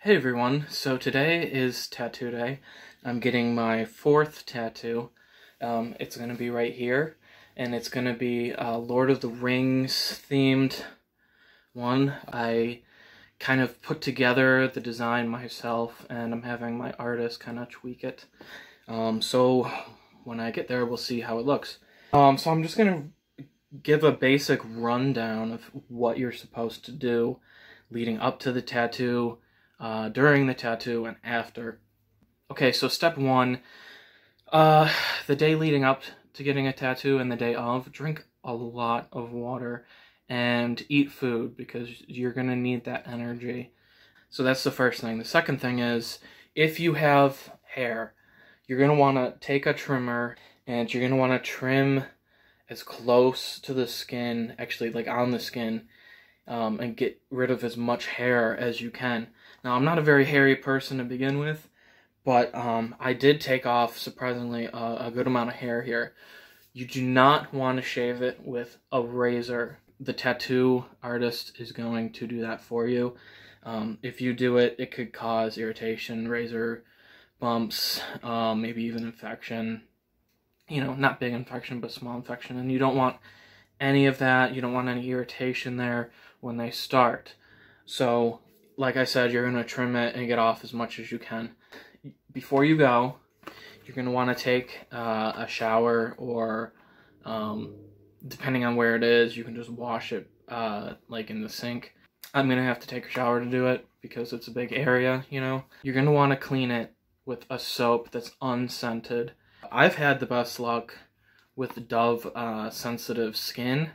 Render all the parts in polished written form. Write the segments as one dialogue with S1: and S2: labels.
S1: Hey everyone, so today is tattoo day. I'm getting my fourth tattoo. It's going to be right here, and it's going to be a Lord of the Rings themed one. I kind of put together the design myself, and I'm having my artist kind of tweak it. So when I get there, we'll see how it looks. So I'm just going to give a basic rundown of what you're supposed to do leading up to the tattoo, during the tattoo, and after. Okay, so step one, the day leading up to getting a tattoo and the day of, drink a lot of water and eat food because you're going to need that energy. So that's the first thing. The second thing is, if you have hair, you're going to want to take a trimmer and you're going to want to trim as close to the skin, actually like on the skin, and get rid of as much hair as you can. Now, I'm not a very hairy person to begin with, but I did take off, surprisingly, a good amount of hair here. You do not want to shave it with a razor. The tattoo artist is going to do that for you. If you do it, it could cause irritation, razor bumps, maybe even infection. You know, not big infection, but small infection, and you don't want any of that. You don't want any irritation there when they start. So, like I said, you're going to trim it and get off as much as you can. Before you go, you're going to want to take a shower, or depending on where it is, you can just wash it like in the sink. I'm going to have to take a shower to do it because it's a big area, you know. You're going to want to clean it with a soap that's unscented. I've had the best luck with Dove sensitive skin.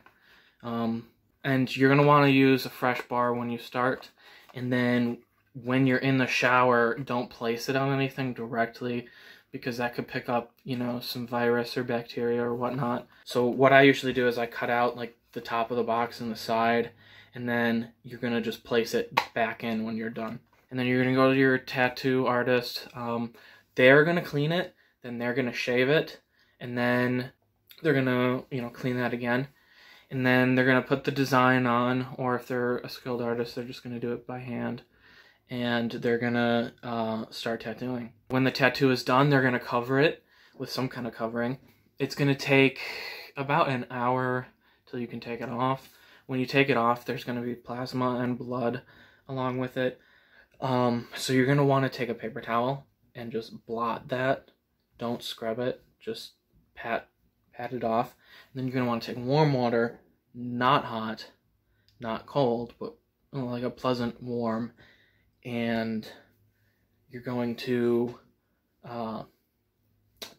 S1: And you're going to want to use a fresh bar when you start. And then when you're in the shower, don't place it on anything directly because that could pick up, you know, some virus or bacteria or whatnot. So what I usually do is I cut out like the top of the box and the side, and then you're going to just place it back in when you're done. And then you're going to go to your tattoo artist. They're going to clean it, then they're going to shave it, and then they're going to, you know, clean that again. And then they're going to put the design on, or if they're a skilled artist, they're just going to do it by hand. And they're going to start tattooing. When the tattoo is done, they're going to cover it with some kind of covering. It's going to take about an hour till you can take it off. When you take it off, there's going to be plasma and blood along with it. So you're going to want to take a paper towel and just blot that. Don't scrub it. Just pat it off. And then you're going to want to take warm water, not hot, not cold, but like a pleasant warm. And you're going to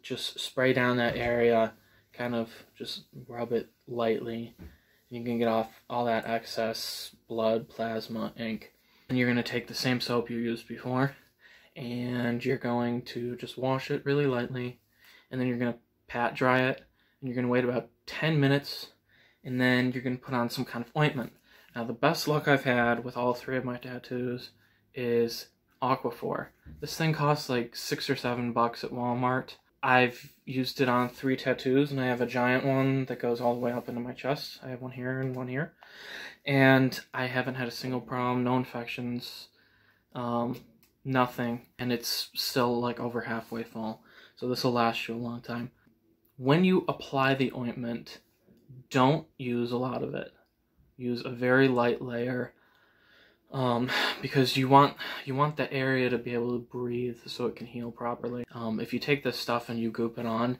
S1: just spray down that area, kind of just rub it lightly. And you can get off all that excess blood, plasma, ink. And you're going to take the same soap you used before, and you're going to just wash it really lightly. And then you're going to pat dry it. And you're going to wait about 10 minutes, and then you're going to put on some kind of ointment. Now, the best luck I've had with all three of my tattoos is Aquaphor. This thing costs like $6 or $7 at Walmart. I've used it on 3 tattoos, and I have a giant one that goes all the way up into my chest. I have one here and one here. And I haven't had a single problem, no infections, nothing. And it's still like over halfway full. So this will last you a long time. When you apply the ointment, don't use a lot of it. Use a very light layer, because you want the area to be able to breathe so it can heal properly. If you take this stuff and you goop it on,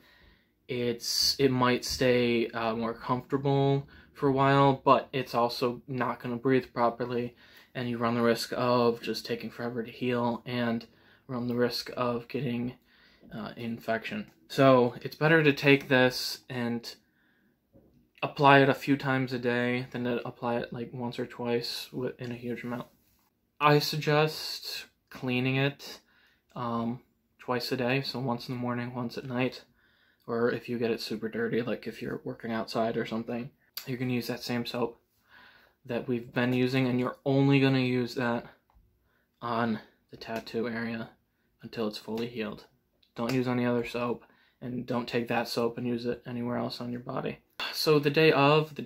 S1: it might stay more comfortable for a while, but it's also not going to breathe properly, and you run the risk of just taking forever to heal and run the risk of getting infection. So it's better to take this and apply it a few times a day than to apply it like once or twice in a huge amount. I suggest cleaning it twice a day, so once in the morning, once at night. Or if you get it super dirty, like if you're working outside or something, you can use that same soap that we've been using, and you're only going to use that on the tattoo area until it's fully healed. Don't use any other soap, and don't take that soap and use it anywhere else on your body. So the day of, the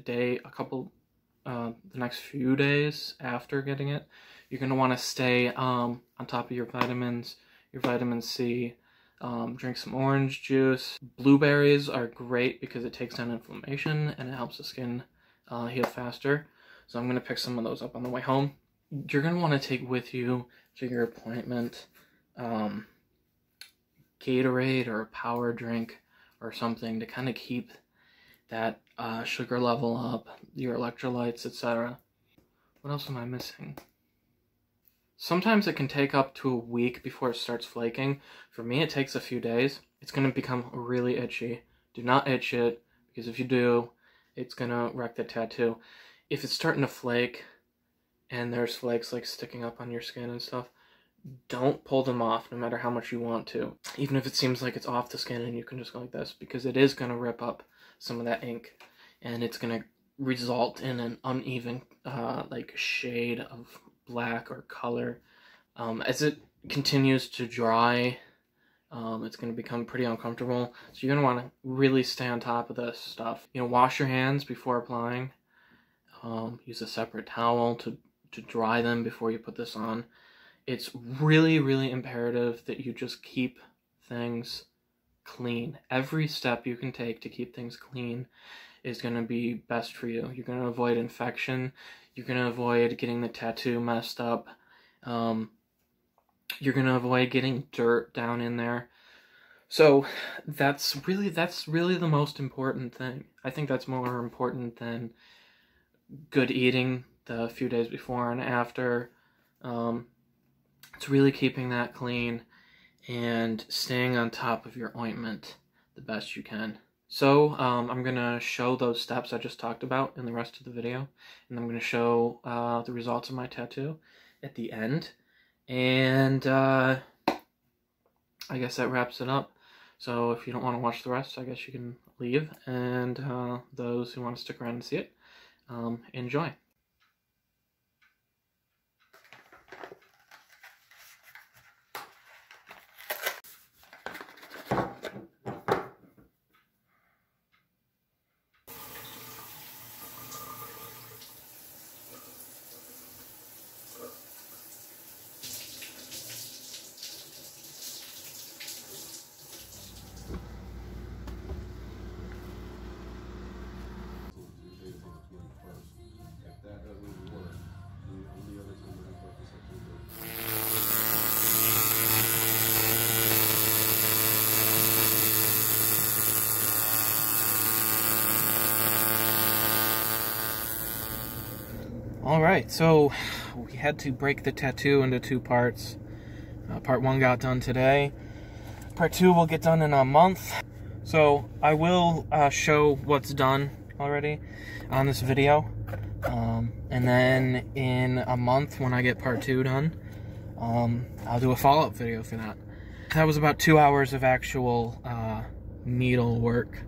S1: next few days after getting it, You're going to want to stay on top of your vitamins, your vitamin C. Drink some orange juice. Blueberries are great because it takes down inflammation and it helps the skin heal faster. So I'm going to pick some of those up on the way home. You're going to want to take with you to your appointment Gatorade or a power drink or something to kind of keep that sugar level up, your electrolytes, etc. What else am I missing? Sometimes it can take up to a week before it starts flaking. For me, it takes a few days. It's going to become really itchy. Do not itch it, because if you do, it's going to wreck the tattoo. If it's starting to flake, and there's flakes like sticking up on your skin and stuff, don't pull them off no matter how much you want to. Even if it seems like it's off the skin and you can just go like this, because it is going to rip up some of that ink, and it's going to result in an uneven like shade of black or color. As it continues to dry, it's going to become pretty uncomfortable. So you're going to want to really stay on top of this stuff. You know, wash your hands before applying. Use a separate towel to dry them before you put this on. It's really, really imperative that you just keep things clean. Every step you can take to keep things clean is going to be best for you. You're going to avoid infection. You're going to avoid getting the tattoo messed up. You're going to avoid getting dirt down in there. So that's really the most important thing. I think that's more important than good eating the few days before and after. It's really keeping that clean and staying on top of your ointment the best you can. So I'm going to show those steps I just talked about in the rest of the video, and I'm going to show the results of my tattoo at the end, and I guess that wraps it up. So if you don't want to watch the rest, I guess you can leave, and those who want to stick around and see it, enjoy. Alright, so we had to break the tattoo into two parts. Part 1 got done today. Part 2 will get done in a month. So I will show what's done already on this video. And then in a month, when I get part 2 done, I'll do a follow-up video for that. That was about 2 hours of actual needle work.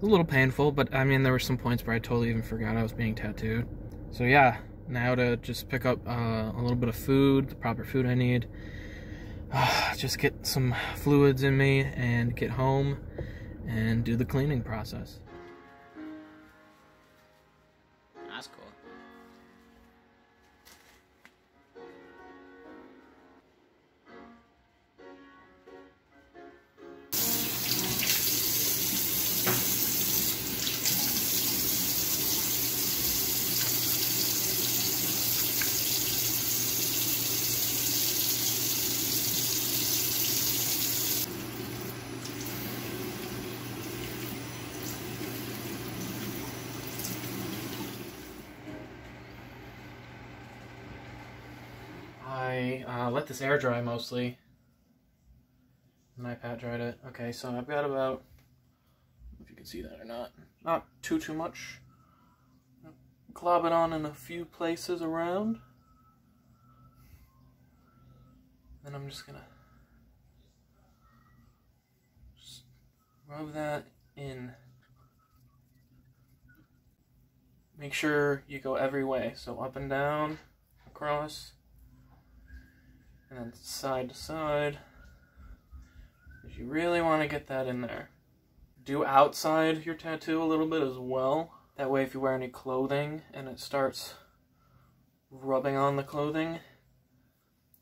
S1: A little painful, but I mean, there were some points where I totally even forgot I was being tattooed. So yeah, now to just pick up a little bit of food, the proper food I need. Just get some fluids in me and get home and do the cleaning process. That's cool. I let this air dry mostly. My pat dried it. Okay, so I've got about, I don't know if you can see that or not too much. Glob it on in a few places around. Then I'm just gonna rub that in. Make sure you go every way, so up and down, across, and then side to side, because you really want to get that in there. Do outside your tattoo a little bit as well. That way if you wear any clothing and it starts rubbing on the clothing,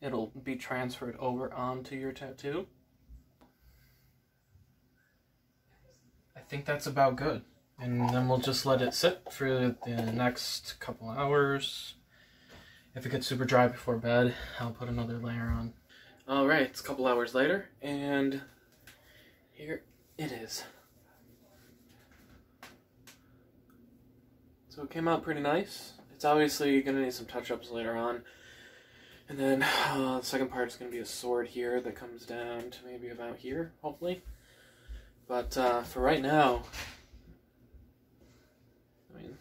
S1: it'll be transferred over onto your tattoo. I think that's about good. And then we'll just let it sit for the next couple hours. If it gets super dry before bed, I'll put another layer on. Alright, it's a couple hours later, and here it is. So it came out pretty nice. It's obviously going to need some touch-ups later on. And then the second part is going to be a sword here that comes down to maybe about here, hopefully. But for right now, I mean,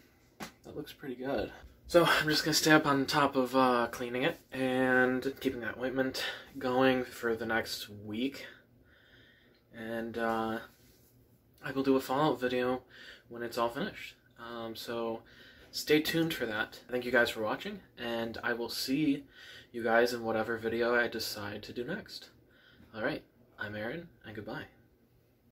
S1: that looks pretty good. So I'm just going to stay up on top of cleaning it and keeping that ointment going for the next week. And I will do a follow-up video when it's all finished. So stay tuned for that. Thank you guys for watching, and I will see you guys in whatever video I decide to do next. Alright, I'm Aaron, and goodbye.